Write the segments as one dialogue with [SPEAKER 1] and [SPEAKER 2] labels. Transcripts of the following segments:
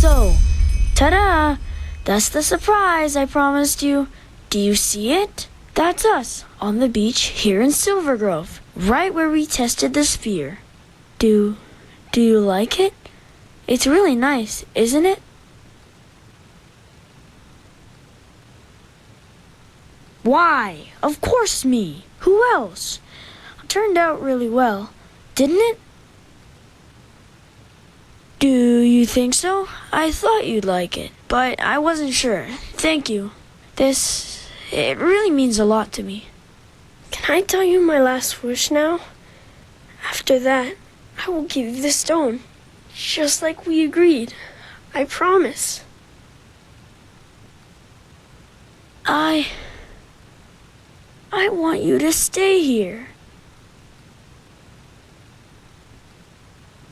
[SPEAKER 1] So, ta-da! That's the surprise I promised you. Do you see it? That's us, on the beach here in Silver Grove, right where we tested the sphere. Do you like it? It's really nice, isn't it? Why? Of course me. Who else? Turned out really well, didn't it? Do you think so? I thought you'd like it, but I wasn't sure. Thank you. It really means a lot to me.
[SPEAKER 2] Can I tell you my last wish now? After that, I will give you the stone, just like we agreed. I promise.
[SPEAKER 1] I want you to stay here.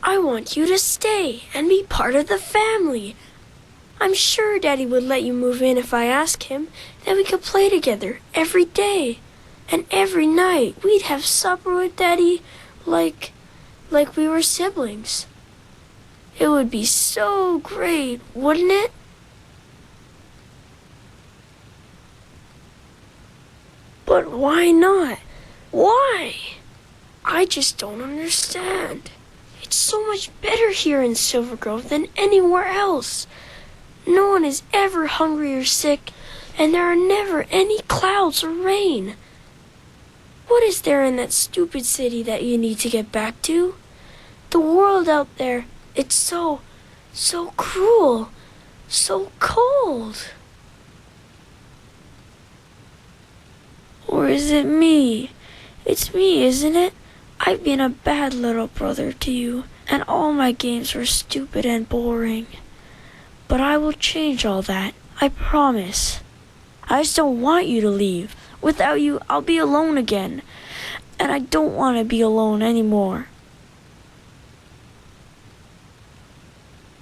[SPEAKER 1] I want you to stay and be part of the family. I'm sure Daddy would let you move in if I asked him. Then we could play together every day. And every night we'd have supper with Daddy like we were siblings. It would be so great, wouldn't it?
[SPEAKER 2] But why not? Why? I just don't understand. It's so much better here in Silver Grove than anywhere else. No one is ever hungry or sick, and there are never any clouds or rain. What is there in that stupid city that you need to get back to? The world out there, it's so cruel, so cold.
[SPEAKER 1] Or is it me? It's me, isn't it? I've been a bad little brother to you, and all my games were stupid and boring. But I will change all that, I promise. I just don't want you to leave. Without you, I'll be alone again, and I don't want to be alone anymore.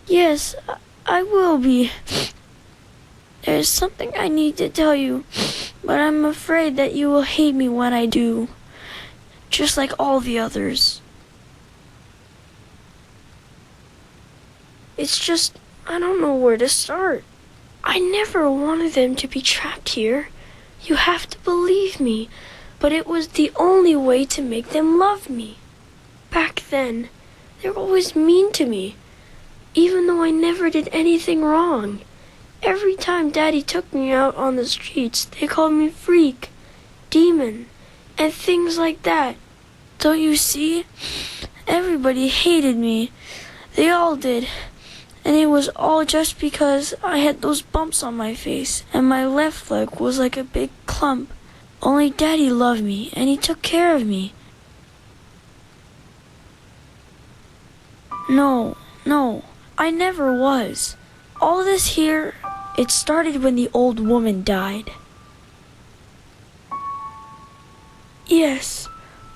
[SPEAKER 1] Yes, I will be. There's something I need to tell you, but I'm afraid that you will hate me when I do, just like all the others.
[SPEAKER 2] It's just, I don't know where to start. I never wanted them to be trapped here. You have to believe me, but it was the only way to make them love me. Back then, they were always mean to me, even though I never did anything wrong. Every time Daddy took me out on the streets, they called me freak, demon, and things like that.
[SPEAKER 1] Don't you see? Everybody hated me. They all did. And it was all just because I had those bumps on my face, and my left leg was like a big clump. Only Daddy loved me, and he took care of me. No, I never was. All this here, it started when the old woman died.
[SPEAKER 2] Yes,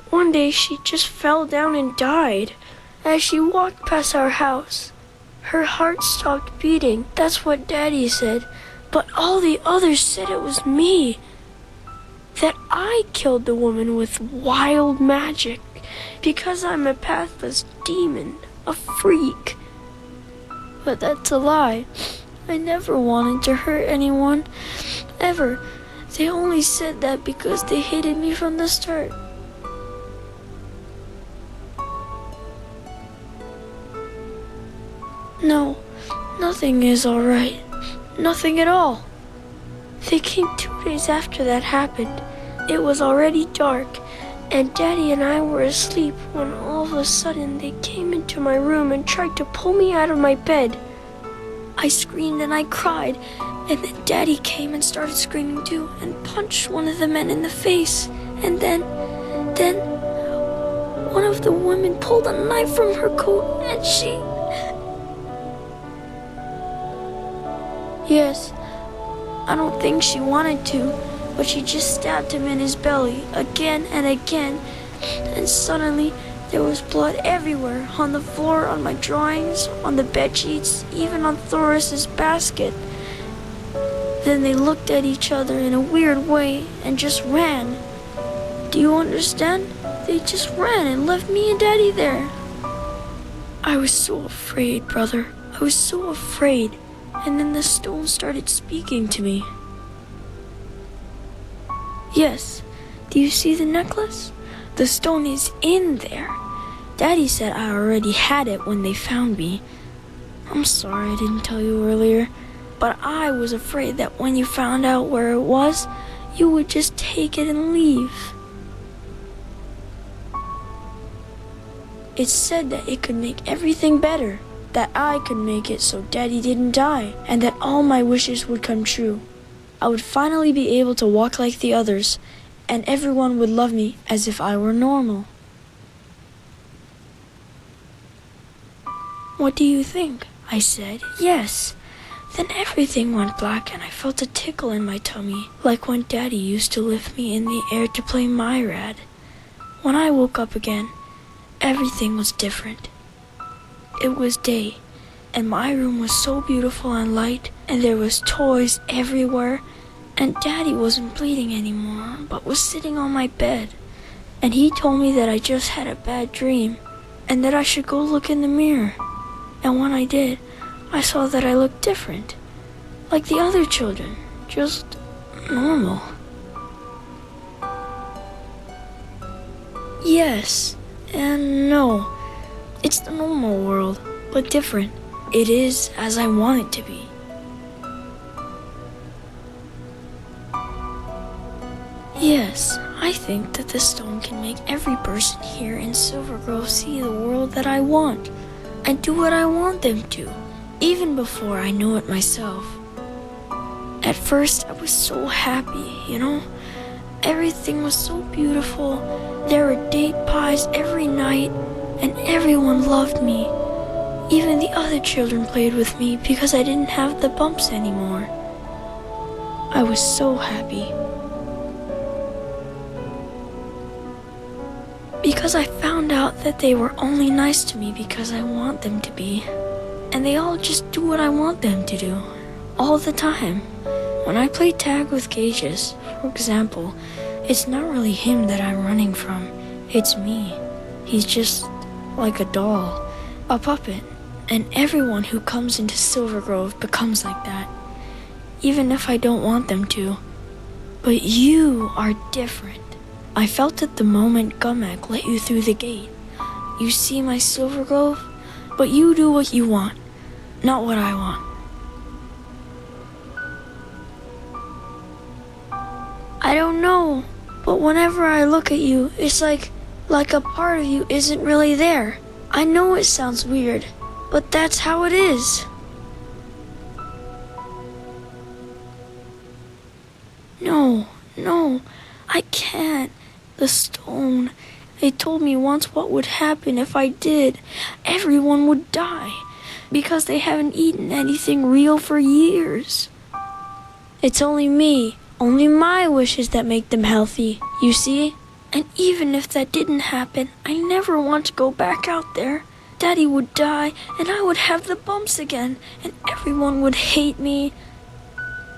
[SPEAKER 2] one day she just fell down and died. As she walked past our house, her heart stopped beating. That's what Daddy said. But all the others said it was me. That I killed the woman with wild magic. Because I'm a pathless demon, a freak. But that's a lie. I never wanted to hurt anyone. Ever. They only said that because they hated me from the start. No, nothing is all right. Nothing at all. They came 2 days after that happened. It was already dark, and Daddy and I were asleep when all of a sudden they came into my room and tried to pull me out of my bed. I screamed and I cried, and then Daddy came and started screaming too and punched one of the men in the face. And then one of the women pulled a knife from her coat and she... Yes, I don't think she wanted to, but she just stabbed him in his belly again and again, and suddenly there was blood everywhere, on the floor, on my drawings, on the bed sheets, even on Thoris's basket. Then they looked at each other in a weird way and just ran. Do you understand? They just ran and left me and Daddy there. I was so afraid, brother. I was so afraid, and then the stone started speaking to me. Yes, do you see the necklace? The stone is in there. Daddy said I already had it when they found me. I'm sorry I didn't tell you earlier, but I was afraid that when you found out where it was, you would just take it and leave. It said that it could make everything better, that I could make it so Daddy didn't die, and that all my wishes would come true. I would finally be able to walk like the others, and everyone would love me as if I were normal. What do you think? I said, yes. Then everything went black and I felt a tickle in my tummy, like when Daddy used to lift me in the air to play Myrad. When I woke up again, everything was different. It was day, and my room was so beautiful and light, and there was toys everywhere, and Daddy wasn't bleeding anymore, but was sitting on my bed. And he told me that I just had a bad dream, and that I should go look in the mirror. And when I did, I saw that I looked different, like the other children, just normal. Yes and no. It's the normal world, but different. It is as I want it to be. Yes, I think that the stone can make every person here in Silver Grove see the world that I want, and do what I want them to, even before I knew it myself. At first, I was so happy, Everything was so beautiful. There were date pies every night, and everyone loved me. Even the other children played with me because I didn't have the bumps anymore. I was so happy. Because I found out that they were only nice to me because I want them to be. And they all just do what I want them to do, all the time. When I play tag with Gages, for example, it's not really him that I'm running from, it's me. He's just like a doll, a puppet, and everyone who comes into Silver Grove becomes like that, even if I don't want them to. But you are different. I felt it the moment Gumek let you through the gate. You see my Silver Grove, but you do what you want, not what I want. I don't know, but whenever I look at you, it's like a part of you isn't really there. I know it sounds weird, but that's how it is. No, I can't. The stone. They told me once what would happen if I did. Everyone would die, because they haven't eaten anything real for years. It's only me. Only my wishes that make them healthy, you see? And even if that didn't happen, I never want to go back out there. Daddy would die, and I would have the bumps again, and everyone would hate me.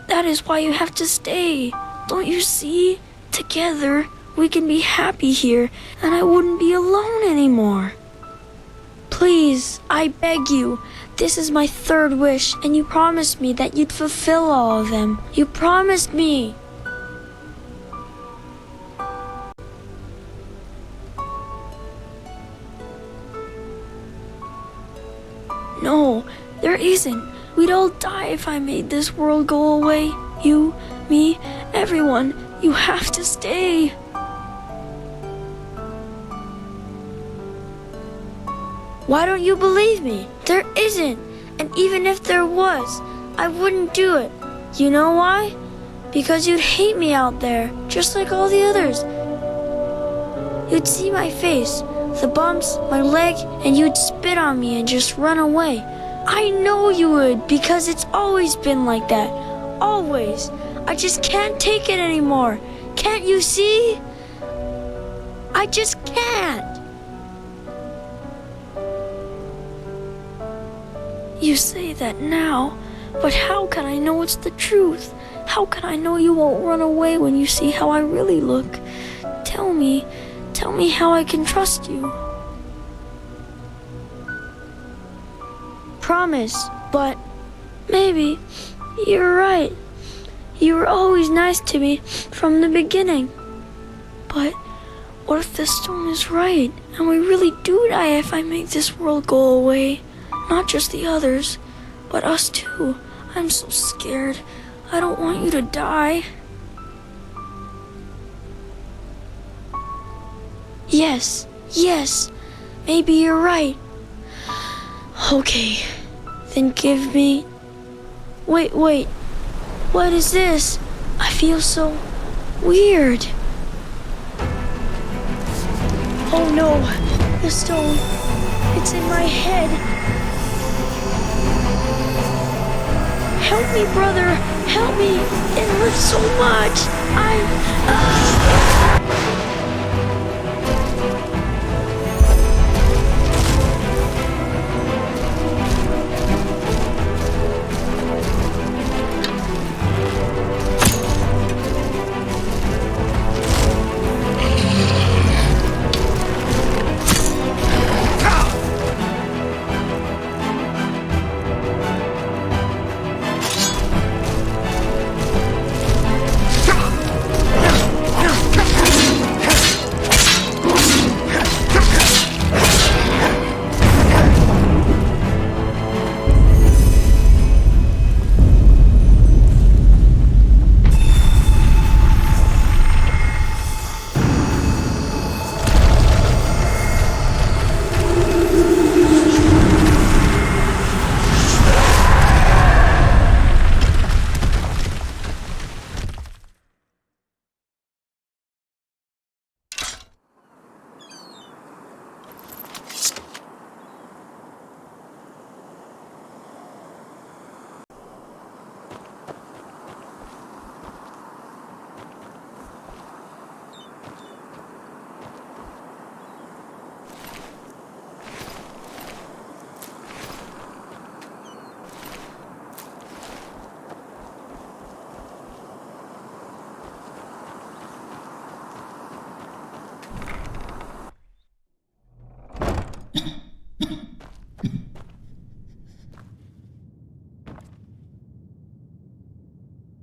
[SPEAKER 2] That is why you have to stay. Don't you see? Together, we can be happy here, and I wouldn't be alone anymore. Please, I beg you. This is my third wish, and you promised me that you'd fulfill all of them. You promised me. No, there isn't. We'd all die if I made this world go away. You, me, everyone. You have to stay. Why don't you believe me? There isn't. And even if there was, I wouldn't do it. You know why? Because you'd hate me out there, just like all the others. You'd see my face, the bumps, my leg, and you'd spit on me and just run away. I know you would, because it's always been like that. Always. I just can't take it anymore. Can't you see? I just can't. You say that now, but how can I know it's the truth? How can I know you won't run away when you see how I really look? Tell me how I can trust you. Promise, But maybe you're right. You were always nice to me from the beginning. But what if the stone is right and we really do die if I make this world go away? Not just the others, but us too. I'm so scared. I don't want you to die. Yes, maybe you're right. Okay, then give me... Wait, what is this? I feel so weird. Oh no, the stone, it's in my head. Help me, brother, help me. It hurts so much.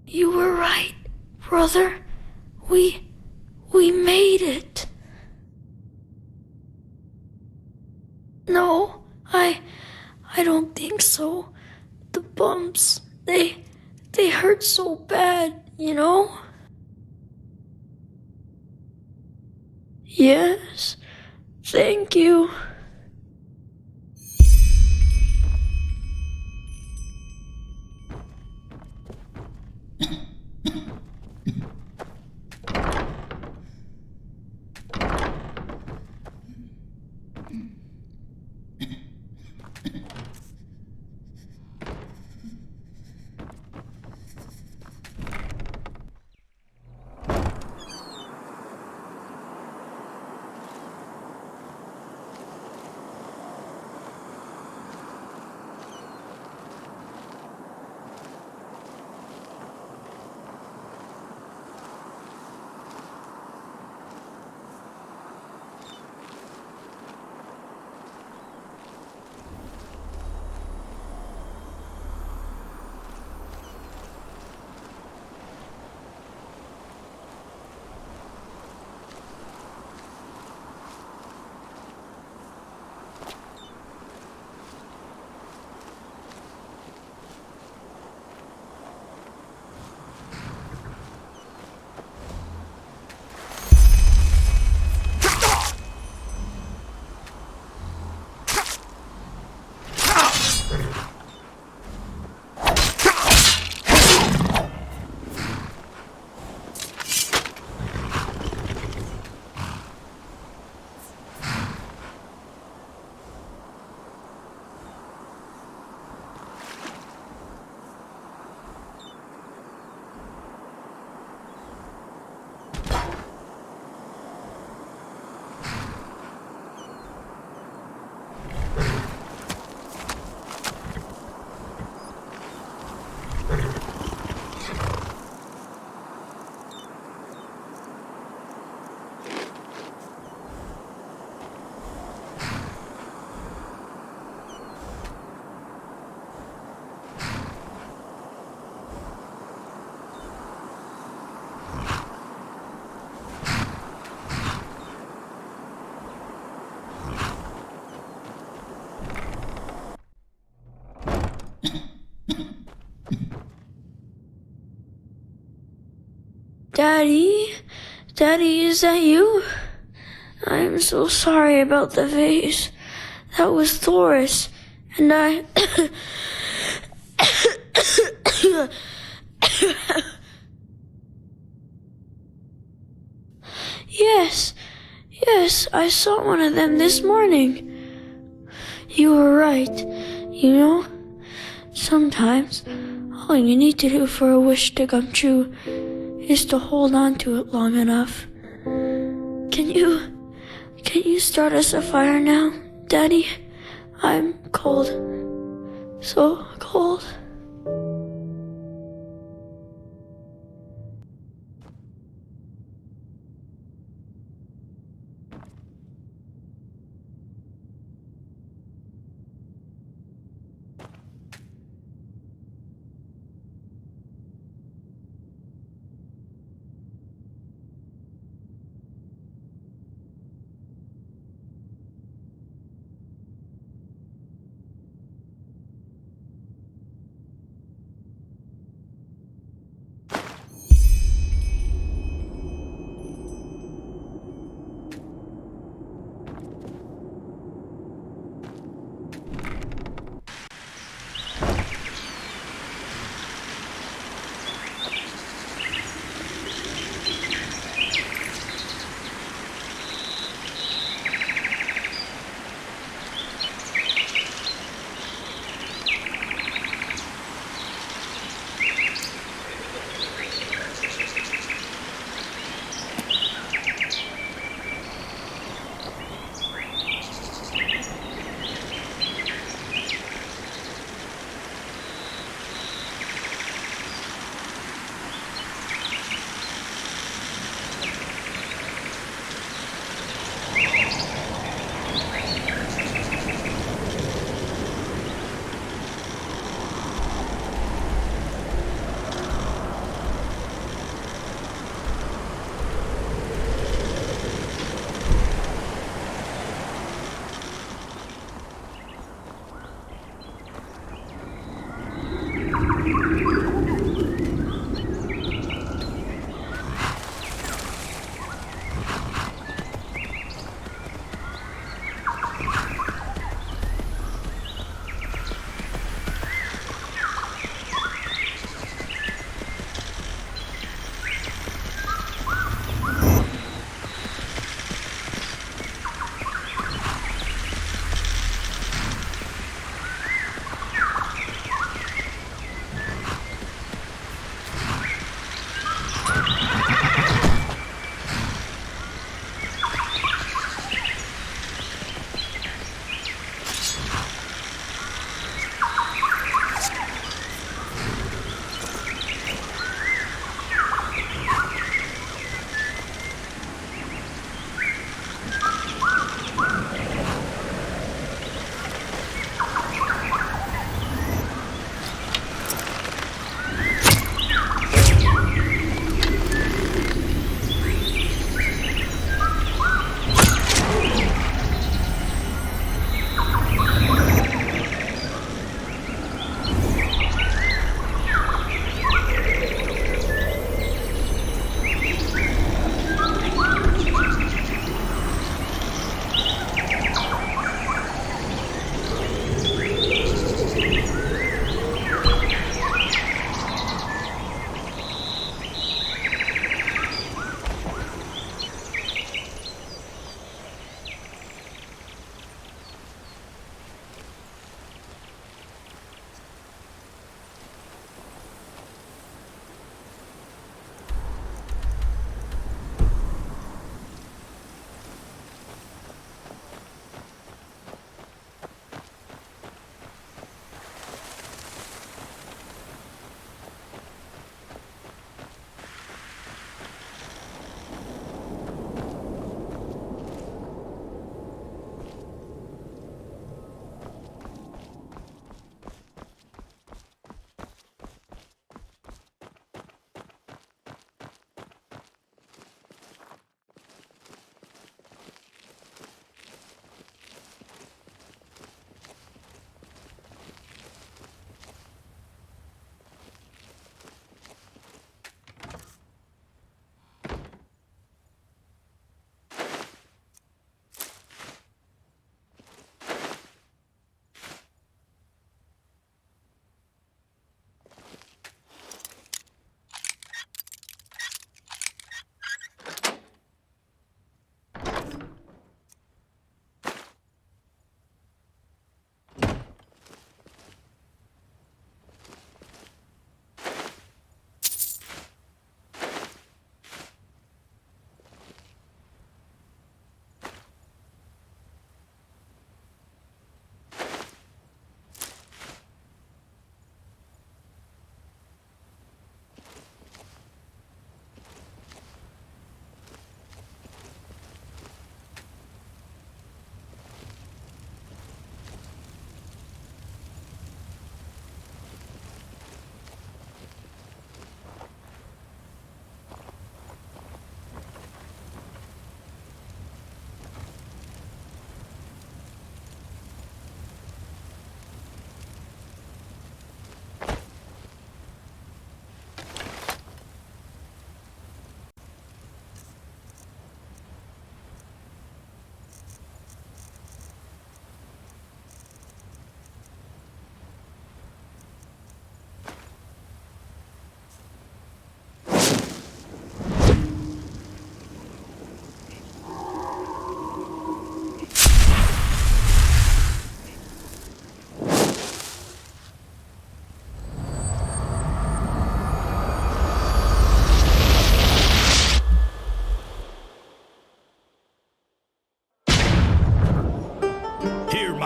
[SPEAKER 2] You were right, brother. We made it. No, I don't think so. The bumps, they hurt so bad, you know? Yes, thank you. Daddy, is that you? I'm so sorry about the vase. That was Thor's, and I... Yes, I saw one of them this morning. You were right. You know, sometimes all you need to do for a wish to come true is to hold on to it long enough. Can you start us a fire now, Daddy? I'm cold. So cold.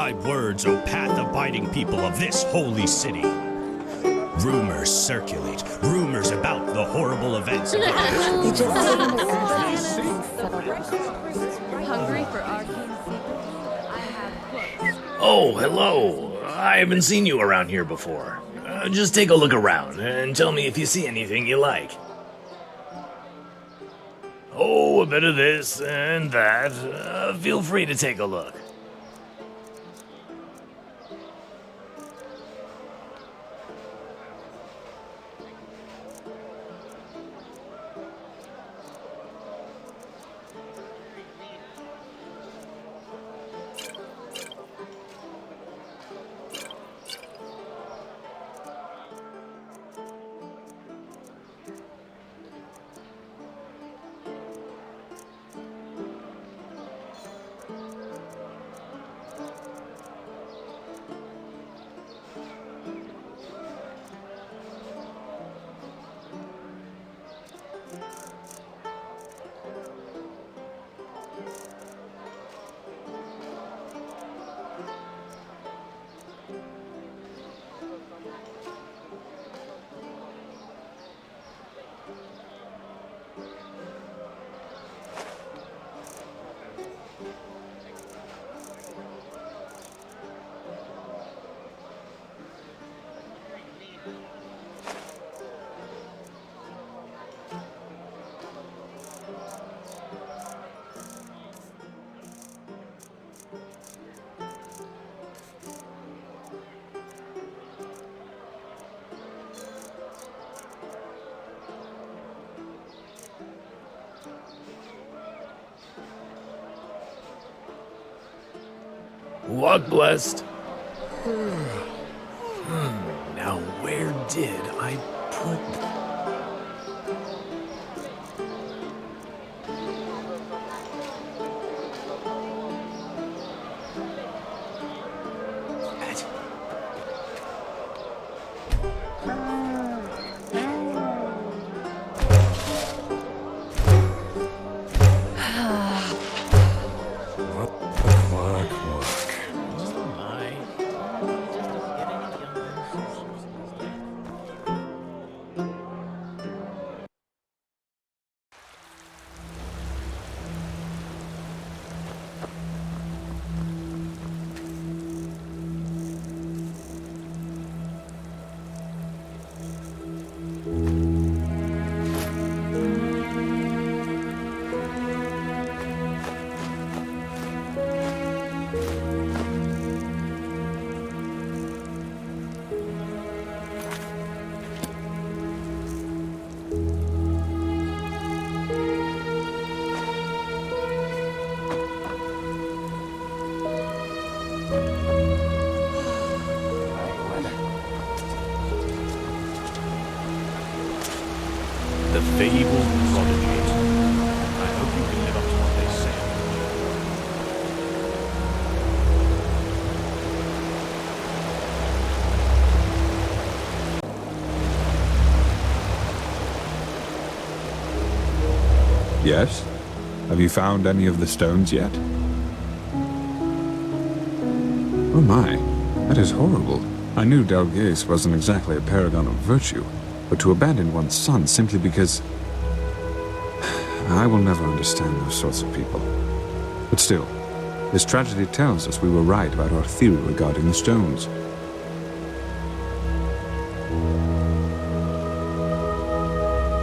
[SPEAKER 3] my words, O path-abiding people of this holy city. Rumors circulate, rumors about the horrible events of the
[SPEAKER 4] Hungry for arcane secrets? I have books.
[SPEAKER 5] Oh, hello. I haven't seen you around here before. Just take a look around and tell me if you see anything you like. Oh, a bit of this and that. Feel free to take a look. Walk blessed. Now where did I put... The fabled prodigy. I hope you can live up to what they say.
[SPEAKER 6] Yes? Have you found any of the stones yet? Oh my, that is horrible. I knew Delgase wasn't exactly a paragon of virtue, but to abandon one's son simply because... I will never understand those sorts of people. But still, this tragedy tells us we were right about our theory regarding the stones.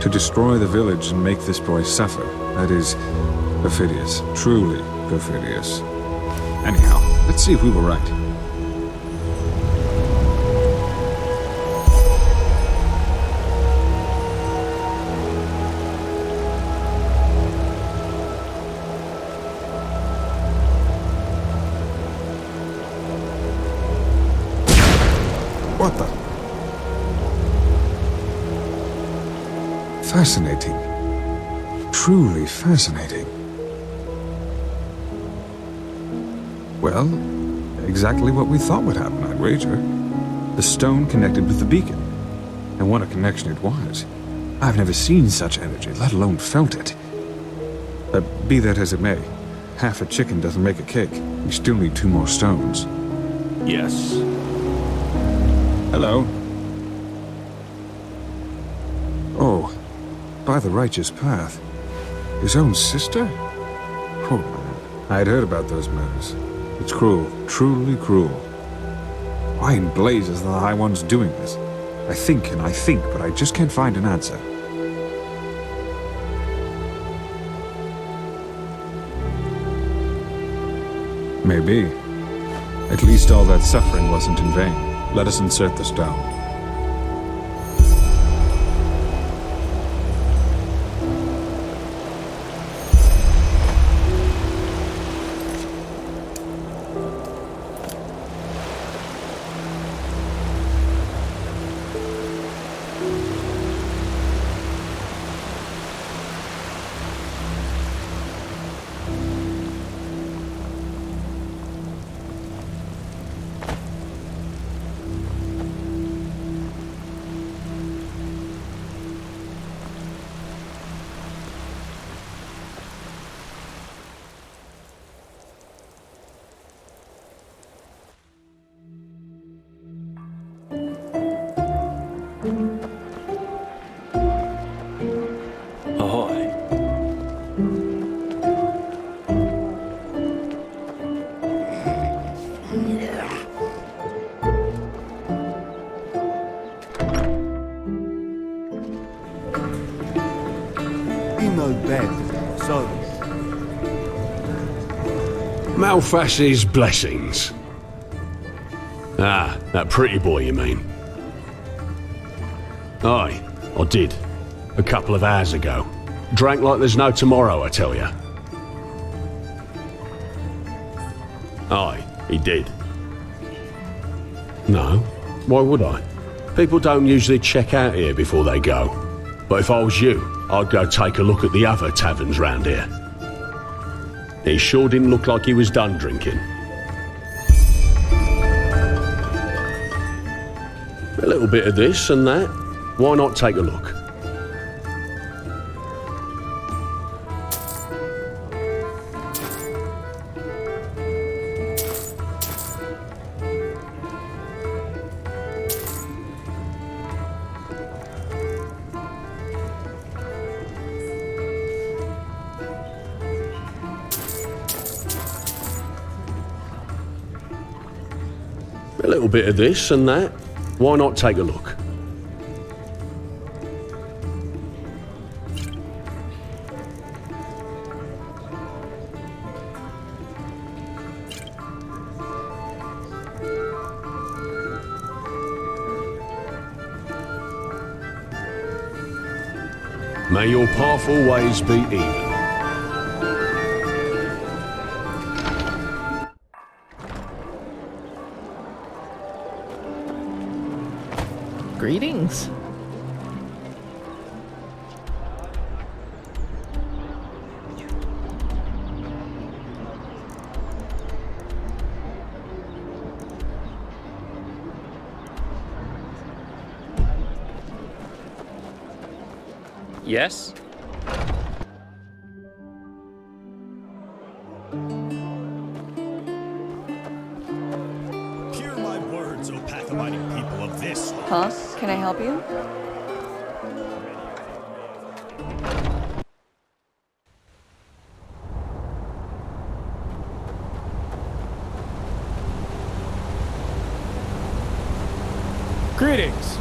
[SPEAKER 6] To destroy the village and make this boy suffer, that is perfidious, truly perfidious. Anyhow, let's see if we were right. What the? Fascinating. Truly fascinating. Well, exactly what we thought would happen, I'd wager. The stone connected with the beacon. And what a connection it was. I've never seen such energy, let alone felt it. But be that as it may, half a chicken doesn't make a cake. We still need 2 more stones.
[SPEAKER 7] Yes.
[SPEAKER 6] Hello. Oh, by the righteous path. His own sister? Oh, man. I had heard about those matters. It's cruel, truly cruel. Why in blazes are the High Ones doing this? I think and I think, but I just can't find an answer. Maybe. At least all that suffering wasn't in vain. Let us insert the stone.
[SPEAKER 7] Ahoy.
[SPEAKER 8] Be no bad, so.
[SPEAKER 7] Malfash's blessings. Ah, that pretty boy, you mean? Aye, I did. A couple of hours ago. Drank like there's no tomorrow, I tell ya. Aye, he did. No, why would I? People don't usually check out here before they go. But if I was you, I'd go take a look at the other taverns round here. He sure didn't look like he was done drinking. A little bit of this and that. Why not take a look? A little bit of this and that. Why not take a look? May your path always be even.
[SPEAKER 9] Greetings.
[SPEAKER 10] Yes?
[SPEAKER 3] Hear my words, O path-abiding people of this.
[SPEAKER 4] Huh? Can I help you?
[SPEAKER 10] Greetings.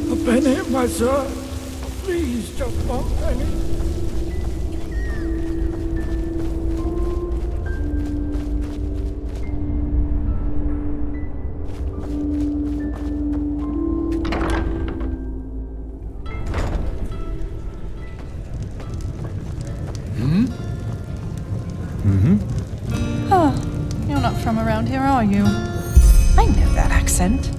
[SPEAKER 8] A penny, my son. Please, just one penny.
[SPEAKER 9] Oh, you're not from around here, are you? I know that accent.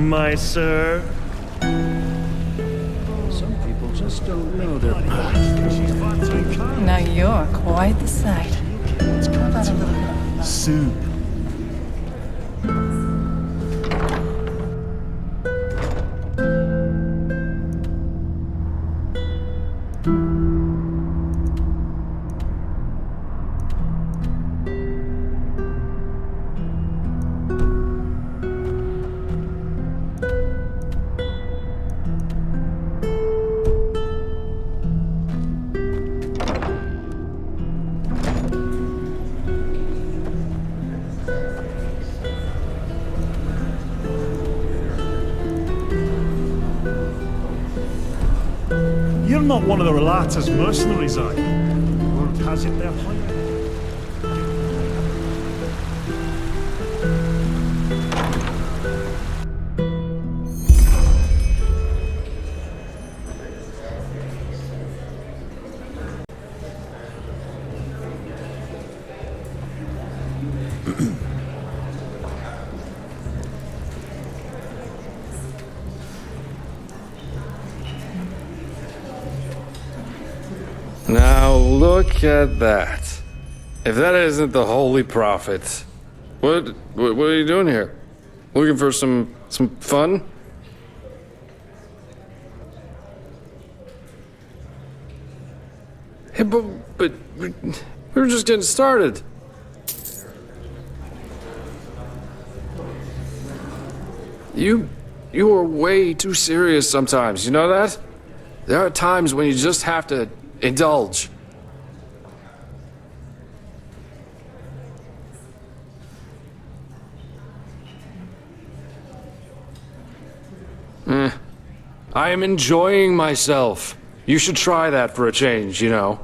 [SPEAKER 10] my sir. Some people just don't know their part.
[SPEAKER 9] Now you're quite the sight. How about a little bit of
[SPEAKER 10] Soup. You're not one of the Relata's mercenaries, are you? Word has it they're hired.
[SPEAKER 11] Now look at that. If that isn't the Holy Prophet, what are you doing here? Looking for some fun? Hey, but we were just getting started. You are way too serious sometimes, you know that? There are times when you just have to indulge. I am enjoying myself. You should try that for a change, you know.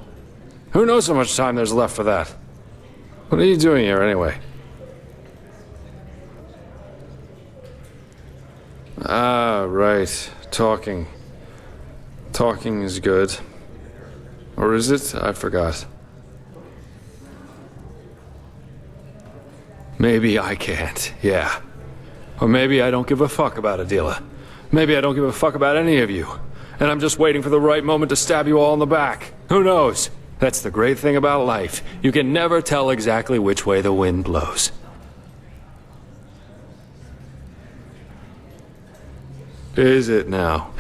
[SPEAKER 11] Who knows how much time there's left for that? What are you doing here anyway? Ah, right. Talking. Talking is good. Or is it? I forgot. Maybe I can't, yeah. Or maybe I don't give a fuck about Adela. Maybe I don't give a fuck about any of you. And I'm just waiting for the right moment to stab you all in the back. Who knows? That's the great thing about life. You can never tell exactly which way the wind blows. Is it now?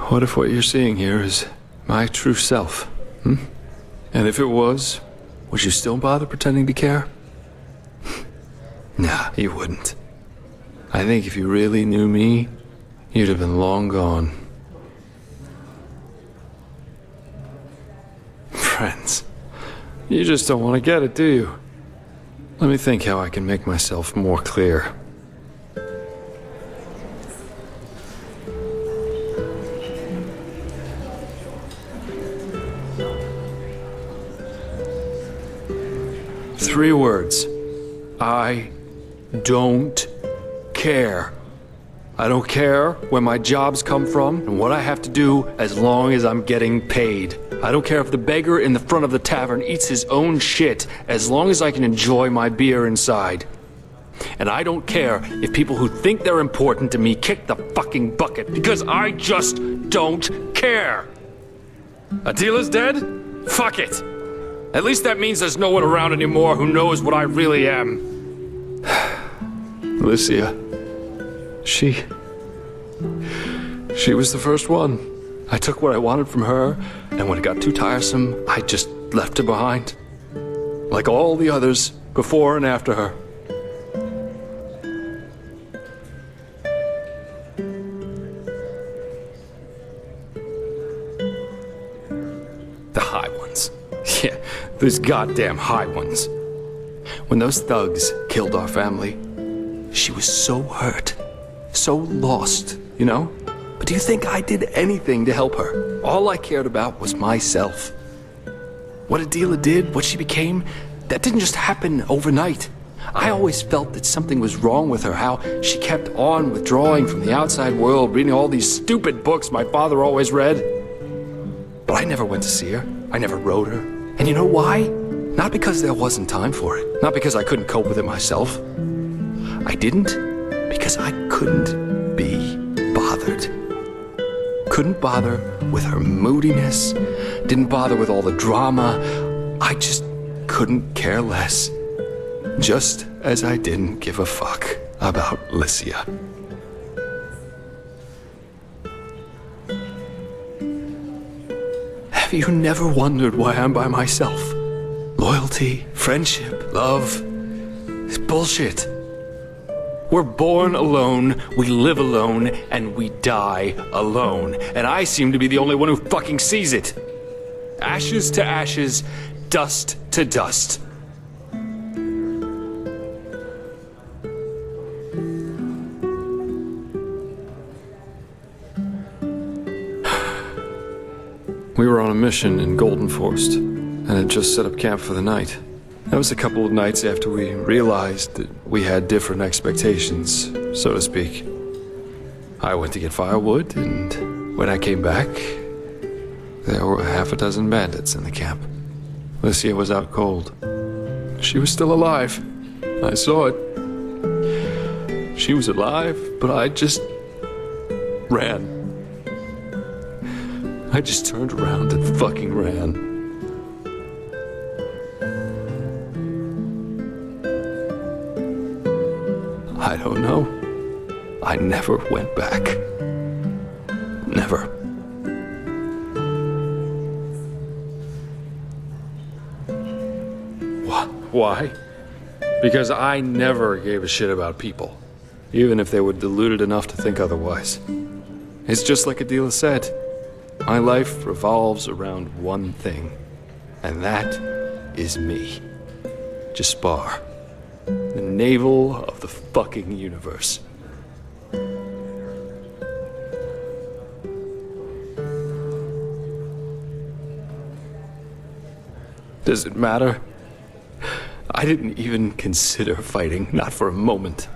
[SPEAKER 11] What if what you're seeing here is my true self? And if it was, would you still bother pretending to care? Nah, you wouldn't. I think if you really knew me, you'd have been long gone. Friends, you just don't want to get it, do you? Let me think how I can make myself more clear. Three words. I don't care. I don't care where my jobs come from and what I have to do as long as I'm getting paid. I don't care if the beggar in the front of the tavern eats his own shit as long as I can enjoy my beer inside. And I don't care if people who think they're important to me kick the fucking bucket because I just don't care. Adela's dead? Fuck it. At least that means there's no one around anymore who knows what I really am. Alicia. She was the first one. I took what I wanted from her, and when it got too tiresome, I just left her behind. Like all the others, before and after her. The high ones. Yeah, those goddamn high ones. When those thugs killed our family, she was so hurt. So lost, you know? But do you think I did anything to help her? All I cared about was myself. What Adela did, what she became, that didn't just happen overnight. I always felt that something was wrong with her, how she kept on withdrawing from the outside world, reading all these stupid books my father always read. But I never went to see her. I never wrote her. And you know why? Not because there wasn't time for it. Not because I couldn't cope with it myself. I didn't because I couldn't bothered. Couldn't bother with her moodiness, didn't bother with all the drama. I just couldn't care less. Just as I didn't give a fuck about Lycia. Have you never wondered why I'm by myself? Loyalty, friendship, love, it's bullshit. We're born alone, we live alone, and we die alone. And I seem to be the only one who fucking sees it. Ashes to ashes, dust to dust. We were on a mission in Golden Forest, and had just set up camp for the night. That was a couple of nights after we realized that we had different expectations, so to speak. I went to get firewood, and when I came back, there were half a dozen bandits in the camp. Lycia was out cold. She was still alive. I saw it. She was alive, but I just ran. I just turned around and fucking ran. I don't know. I never went back. Never. Why? Because I never gave a shit about people, even if they were deluded enough to think otherwise. It's just like Adela said. My life revolves around one thing, and that is me. Jespar. The navel of the fucking universe. Does it matter? I didn't even consider fighting, not for a moment.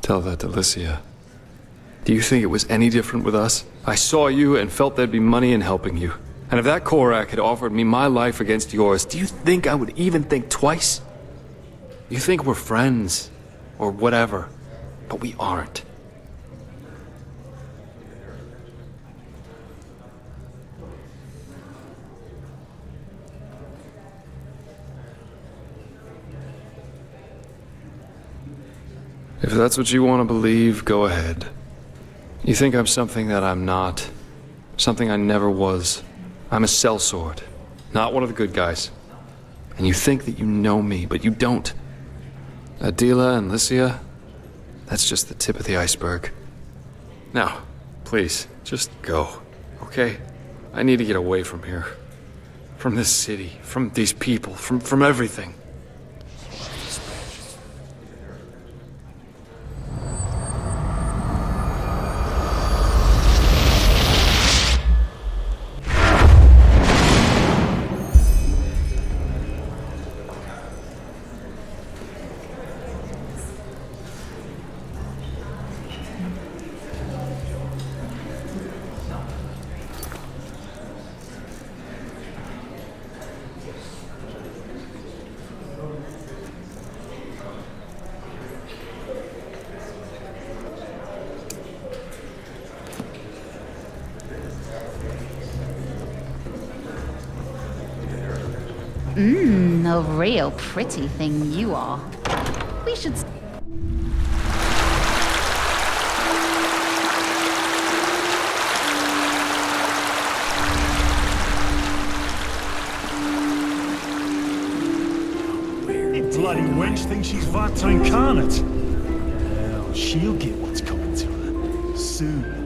[SPEAKER 11] Tell that to Lycia. Do you think it was any different with us? I saw you and felt there'd be money in helping you. And if that Korak had offered me my life against yours, do you think I would even think twice? You think we're friends, or whatever, but we aren't. If that's what you want to believe, go ahead. You think I'm something that I'm not. Something I never was. I'm a sellsword, not one of the good guys. And you think that you know me, but you don't. Adela and Lycia, that's just the tip of the iceberg. Now, please, just go, okay? I need to get away from here. From this city, from these people, from everything.
[SPEAKER 4] A real pretty thing you are. We should...
[SPEAKER 10] Bloody wench thinks she's Vata incarnate. Well, she'll get what's coming to her. Soon.